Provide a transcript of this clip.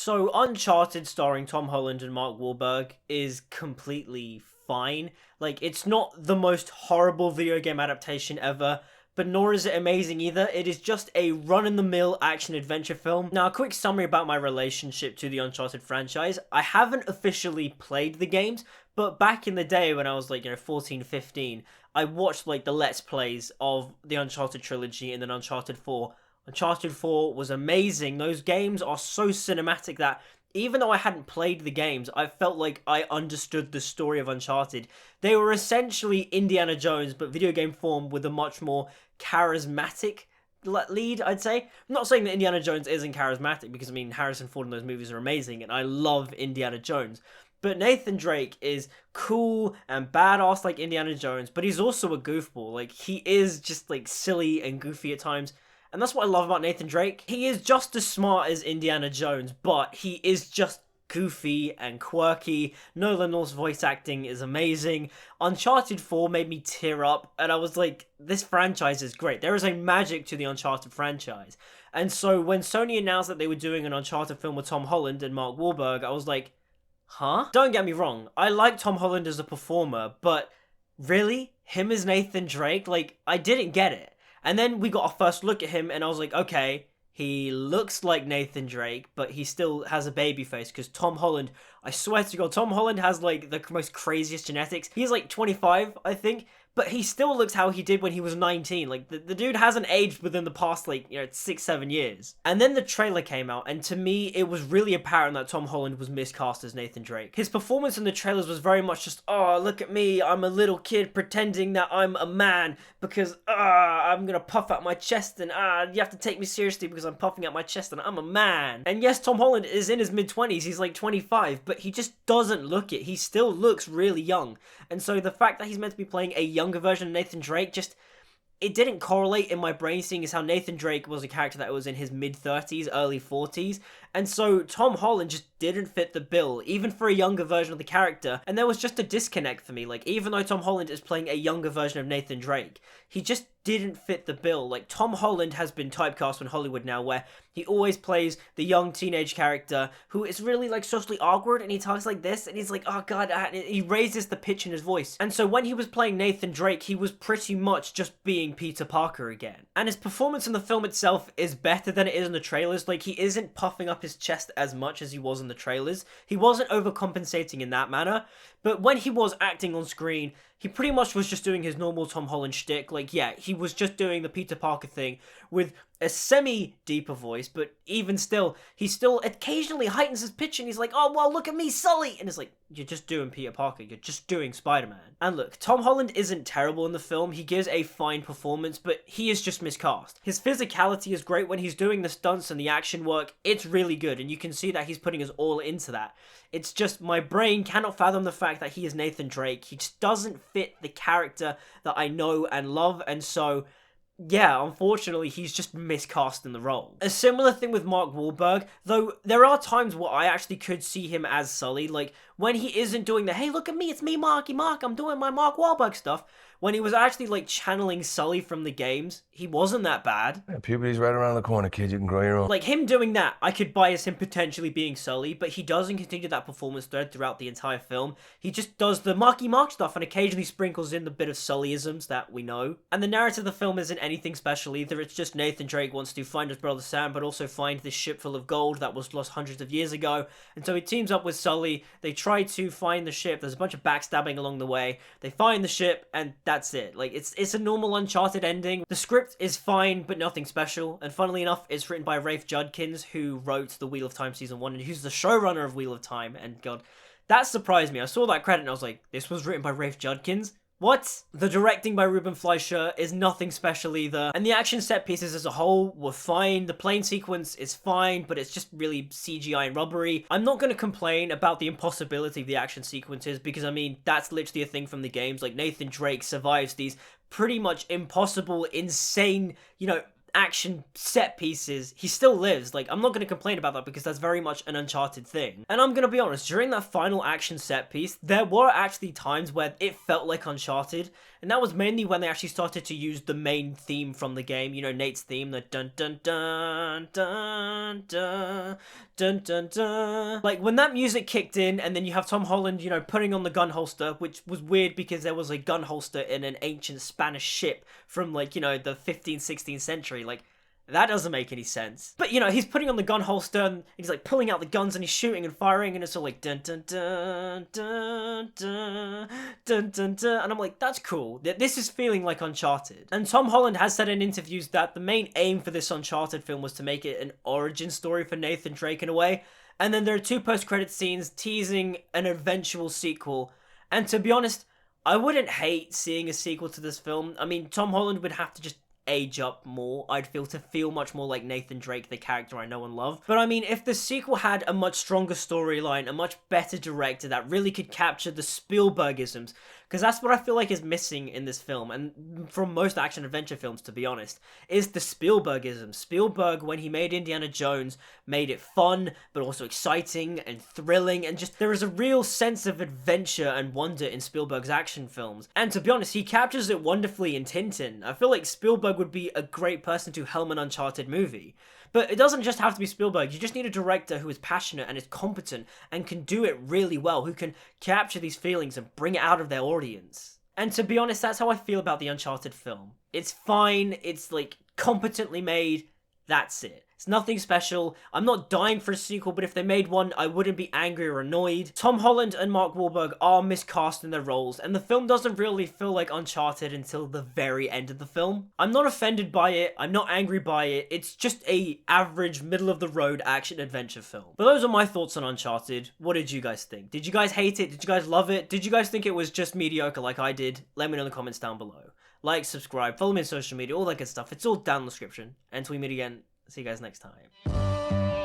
So, Uncharted starring Tom Holland and Mark Wahlberg is completely fine. Like, it's not the most horrible video game adaptation ever, but nor is it amazing either. It is just a run-in-the-mill action-adventure film. Now, a quick summary about my relationship to the Uncharted franchise. I haven't officially played the games, but back in the day when I was like, 14, 15, I watched like the Let's Plays of the Uncharted trilogy and then Uncharted 4. Uncharted 4 was amazing. Those games are so cinematic that even though I hadn't played the games, I felt like I understood the story of Uncharted. They were essentially Indiana Jones, but video game form with a much more charismatic lead, I'd say. I'm not saying that Indiana Jones isn't charismatic, because, I mean, Harrison Ford in those movies are amazing, and I love Indiana Jones. But Nathan Drake is cool and badass like Indiana Jones, but he's also a goofball. Like, he is just, like, silly and goofy at times. And that's what I love about Nathan Drake. He is just as smart as Indiana Jones, but he is just goofy and quirky. Nolan North's voice acting is amazing. Uncharted 4 made me tear up, and I was like, this franchise is great. There is a magic to the Uncharted franchise. And so when Sony announced that they were doing an Uncharted film with Tom Holland and Mark Wahlberg, I was like, huh? Don't get me wrong, I like Tom Holland as a performer, but really? Him as Nathan Drake? Like, I didn't get it. And then we got our first look at him, and I was like, okay, he looks like Nathan Drake, but he still has a baby face, because Tom Holland, I swear to God, Tom Holland has, like, the most craziest genetics. He's, like, 25, I think, but he still looks how he did when he was 19. Like, the dude hasn't aged within the past, like, 6-7 years. And then the trailer came out, and to me, it was really apparent that Tom Holland was miscast as Nathan Drake. His performance in the trailers was very much just, oh, look at me, I'm a little kid pretending that I'm a man, because, I'm gonna puff out my chest, and, you have to take me seriously because I'm puffing out my chest, and I'm a man. And yes, Tom Holland is in his mid-20s, he's like 25, but he just doesn't look it. He still looks really young. And so the fact that he's meant to be playing a younger version of Nathan Drake, just, it didn't correlate in my brain, seeing as how Nathan Drake was a character that was in his mid-30s, early 40s, and so Tom Holland just didn't fit the bill, even for a younger version of the character, and there was just a disconnect for me. Like, even though Tom Holland is playing a younger version of Nathan Drake, he just didn't fit the bill. Like, Tom Holland has been typecast in Hollywood now, where he always plays the young teenage character who is really, like, socially awkward, and he talks like this, and he's like, oh god, and he raises the pitch in his voice. And so when he was playing Nathan Drake, he was pretty much just being Peter Parker again. And his performance in the film itself is better than it is in the trailers. Like, he isn't puffing up his chest as much as he was in the trailers. He wasn't overcompensating in that manner, but when he was acting on screen, he pretty much was just doing his normal Tom Holland shtick. Like, yeah, he was just doing the Peter Parker thing with a semi-deeper voice, but even still, he still occasionally heightens his pitch, and he's like, oh, well, look at me, Sully! And it's like, you're just doing Peter Parker, you're just doing Spider-Man. And look, Tom Holland isn't terrible in the film, he gives a fine performance, but he is just miscast. His physicality is great when he's doing the stunts and the action work, it's really good, and you can see that he's putting his all into that. It's just, my brain cannot fathom the fact that he is Nathan Drake. He just doesn't fit the character that I know and love, and so, yeah, unfortunately, he's just miscast in the role. A similar thing with Mark Wahlberg, though there are times where I actually could see him as Sully, like, when he isn't doing the, hey, look at me, it's me, Marky Mark, I'm doing my Mark Wahlberg stuff. When he was actually, like, channeling Sully from the games, he wasn't that bad. Yeah, puberty's right around the corner, kid. You can grow your own. Like, him doing that, I could buy as him potentially being Sully, but he doesn't continue that performance thread throughout the entire film. He just does the Marky Mark stuff and occasionally sprinkles in the bit of Sullyisms that we know. And the narrative of the film isn't anything special either. It's just Nathan Drake wants to find his brother Sam, but also find this ship full of gold that was lost hundreds of years ago. And so he teams up with Sully. They try to find the ship. There's a bunch of backstabbing along the way. They find the ship, and that's it. Like, it's a normal Uncharted ending. The script is fine, but nothing special. And funnily enough, it's written by Rafe Judkins, who wrote the Wheel of Time Season 1, and who's the showrunner of Wheel of Time. And god, that surprised me. I saw that credit and I was like, this was written by Rafe Judkins? What? The directing by Ruben Fleischer is nothing special either, and the action set pieces as a whole were fine. The plane sequence is fine, but it's just really CGI and rubbery. I'm not going to complain about the impossibility of the action sequences, because I mean, that's literally a thing from the games. Like, Nathan Drake survives these pretty much impossible, insane, action set pieces, he still lives. Like, I'm not going to complain about that because that's very much an Uncharted thing. And I'm going to be honest, during that final action set piece, there were actually times where it felt like Uncharted, and that was mainly when they actually started to use the main theme from the game, you know, Nate's theme, the dun dun dun dun dun dun dun dun. Like, when that music kicked in, and then you have Tom Holland, you know, putting on the gun holster, which was weird because there was a gun holster in an ancient Spanish ship from, like, you know, the 15th, 16th century. Like, that doesn't make any sense. But, you know, he's putting on the gun holster, and he's, like, pulling out the guns, and he's shooting and firing, and it's all like, dun dun dun dun dun dun dun dun. And I'm like, that's cool. This is feeling like Uncharted. And Tom Holland has said in interviews that the main aim for this Uncharted film was to make it an origin story for Nathan Drake in a way. And then there are 2 post-credit scenes teasing an eventual sequel. And to be honest, I wouldn't hate seeing a sequel to this film. I mean, Tom Holland would have to just age up more, I'd feel, to feel much more like Nathan Drake, the character I know and love. But I mean, if the sequel had a much stronger storyline, a much better director that really could capture the Spielbergisms, because that's what I feel like is missing in this film, and from most action-adventure films, to be honest, is the Spielbergism. Spielberg, when he made Indiana Jones, made it fun, but also exciting and thrilling, and just, there is a real sense of adventure and wonder in Spielberg's action films. And to be honest, he captures it wonderfully in Tintin. I feel like Spielberg would be a great person to helm an Uncharted movie. But it doesn't just have to be Spielberg, you just need a director who is passionate and is competent and can do it really well, who can capture these feelings and bring it out of their audience. And to be honest, that's how I feel about the Uncharted film. It's fine, it's like competently made, that's it. It's nothing special. I'm not dying for a sequel, but if they made one, I wouldn't be angry or annoyed. Tom Holland and Mark Wahlberg are miscast in their roles, and the film doesn't really feel like Uncharted until the very end of the film. I'm not offended by it, I'm not angry by it, it's just a average, middle-of-the-road action-adventure film. But those are my thoughts on Uncharted. What did you guys think? Did you guys hate it? Did you guys love it? Did you guys think it was just mediocre like I did? Let me know in the comments down below. Like, subscribe, follow me on social media, all that good stuff. It's all down in the description. Until we meet again, see you guys next time.